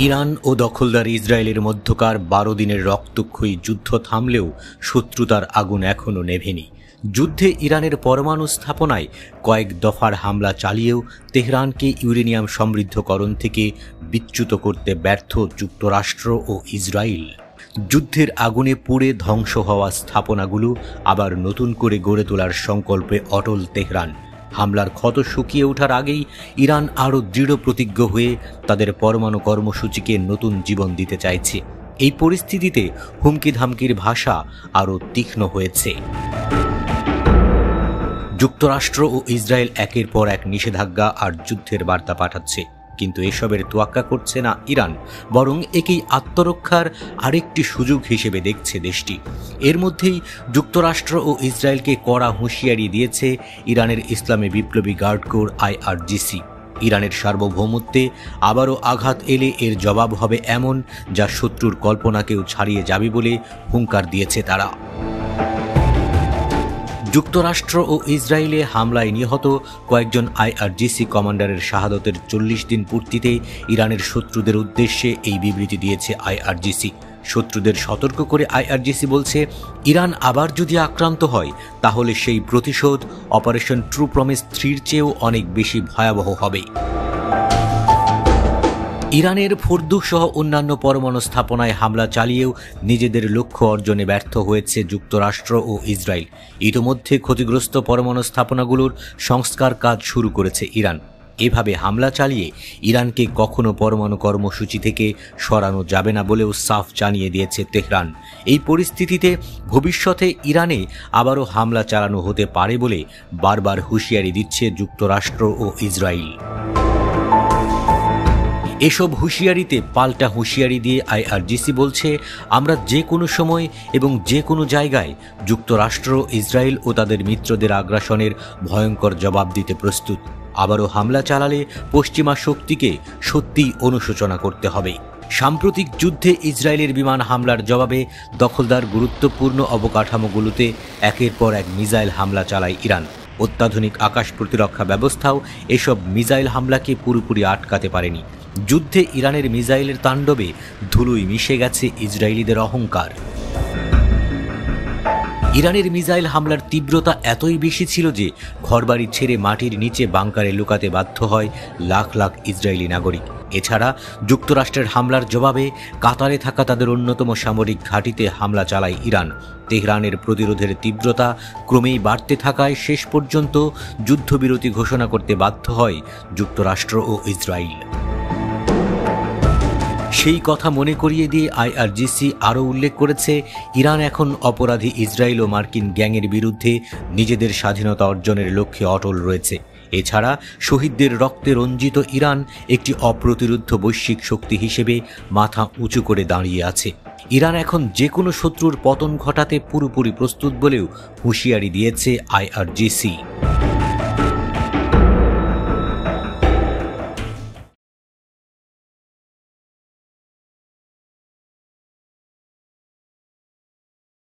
Iran ও দখলদার ইসরায়েলের মধ্যকার 12 দিনের রক্তক্ষয়ী যুদ্ধ থামলেও শত্রুতার আগুন এখনও নেভেনি। যুদ্ধে ইরানের পরমাণু স্থাপনায় কয়েক দফার হামলা চালিয়েও তেহরানকে ইউরেনিয়াম সমৃদ্ধকরণ থেকে বিচ্যুত করতে ব্যর্থ যুক্তরাষ্ট্র ও ইসরায়েল। যুদ্ধের আগুনে পুড়ে ধ্বংস হওয়া স্থাপনাগুলো আবার নতুন করে গড়ে তোলার সংকল্পে অটল তেহরান। হামলার ক্ষত শুকিয়ে ওঠার আগেই ইরান আরও দৃঢ় প্রতিজ্ঞ হয়ে তাদের পরমাণু কর্মসূচিকে নতুন জীবন দিতে চাইছে। এই পরিস্থিতিতে হুমকি ধামকির ভাষা আরও তীক্ষ্ণ হয়েছে। যুক্তরাষ্ট্র ও ইসরায়েল একের পর এক নিষেধাজ্ঞা আর যুদ্ধের বার্তা পাঠাচ্ছে, কিন্তু এসবের তোয়াক্কা করছে না ইরান, বরং একেই আত্মরক্ষার আরেকটি সুযোগ হিসেবে দেখছে দেশটি। এর মধ্যেই যুক্তরাষ্ট্র ও ইসরায়েলকে কড়া হুঁশিয়ারি দিয়েছে ইরানের ইসলামী বিপ্লবী গার্ড কোর IRGC। ইরানের সার্বভৌমত্বে আবারও আঘাত এলে এর জবাব হবে এমন যা শত্রুর কল্পনাকেও ছাড়িয়ে যাবে বলে হুঙ্কার দিয়েছে তারা। যুক্তরাষ্ট্র ও ইসরায়েলে হামলায় নিহত কয়েকজন IRGC কমান্ডারের শাহাদতের 40 দিন পূর্তিতে ইরানের শত্রুদের উদ্দেশ্যে এই বিবৃতি দিয়েছে IRGC। শত্রুদের সতর্ক করে IRGC বলছে, ইরান আবার যদি আক্রান্ত হয় তাহলে সেই প্রতিশোধ অপারেশন ট্রু প্রমিস 3-র চেয়েও অনেক বেশি ভয়াবহ হবে। ইরানের ফোর্দু সহ অন্যান্য পরমাণু স্থাপনায় হামলা চালিয়েও নিজেদের লক্ষ্য অর্জনে ব্যর্থ হয়েছে যুক্তরাষ্ট্র ও ইসরায়েল। ইতোমধ্যে ক্ষতিগ্রস্ত পরমাণু স্থাপনাগুলোর সংস্কার কাজ শুরু করেছে ইরান। এভাবে হামলা চালিয়ে ইরানকে কখনো পরমাণু কর্মসূচি থেকে সরানো যাবে না বলেও সাফ জানিয়ে দিয়েছে তেহরান। এই পরিস্থিতিতে ভবিষ্যতে ইরানে আবারও হামলা চালানো হতে পারে বলে বারবার হুঁশিয়ারি দিচ্ছে যুক্তরাষ্ট্র ও ইসরায়েল। এসব হুঁশিয়ারিতে পাল্টা হুঁশিয়ারি দিয়ে IRGC বলছে, আমরা যে কোনো সময় এবং যে কোনো জায়গায় যুক্তরাষ্ট্র, ইসরায়েল ও তাদের মিত্রদের আগ্রাসনের ভয়ঙ্কর জবাব দিতে প্রস্তুত। আবারও হামলা চালালে পশ্চিমা শক্তিকে সত্যিই অনুশোচনা করতে হবে। সাম্প্রতিক যুদ্ধে ইসরায়েলের বিমান হামলার জবাবে দখলদার গুরুত্বপূর্ণ অবকাঠামোগুলোতে একের পর এক মিসাইল হামলা চালায় ইরান। অত্যাধুনিক আকাশ প্রতিরক্ষা ব্যবস্থাও এসব মিসাইল হামলাকে পুরোপুরি আটকাতে পারেনি। যুদ্ধে ইরানের মিসাইলের তাণ্ডবে ধুলোয় মিশে গেছে ইসরায়েলিদের অহংকার। ইরানের মিসাইল হামলার তীব্রতা এতই বেশি ছিল যে ঘরবাড়ি ছেড়ে মাটির নিচে বাংকারে লুকাতে বাধ্য হয় লাখ লাখ ইসরায়েলি নাগরিক। এছাড়া যুক্তরাষ্ট্রের হামলার জবাবে কাতারে থাকা তাদের অন্যতম সামরিক ঘাঁটিতে হামলা চালায় ইরান। তেহরানের প্রতিরোধের তীব্রতা ক্রমেই বাড়তে থাকায় শেষ পর্যন্ত যুদ্ধবিরতি ঘোষণা করতে বাধ্য হয় যুক্তরাষ্ট্র ও ইসরায়েল। সেই কথা মনে করিয়ে দিয়ে IRGC আরও উল্লেখ করেছে, ইরান এখন অপরাধী ইসরায়েল ও মার্কিন গ্যাংয়ের বিরুদ্ধে নিজেদের স্বাধীনতা অর্জনের লক্ষ্যে অটল রয়েছে। এছাড়া শহীদদের রক্তে রঞ্জিত ইরান একটি অপ্রতিরোধ্য বৈশ্বিক শক্তি হিসেবে মাথা উঁচু করে দাঁড়িয়ে আছে। ইরান এখন যে কোনো শত্রুর পতন ঘটাতে পুরোপুরি প্রস্তুত বলেও হুঁশিয়ারি দিয়েছে IRGC।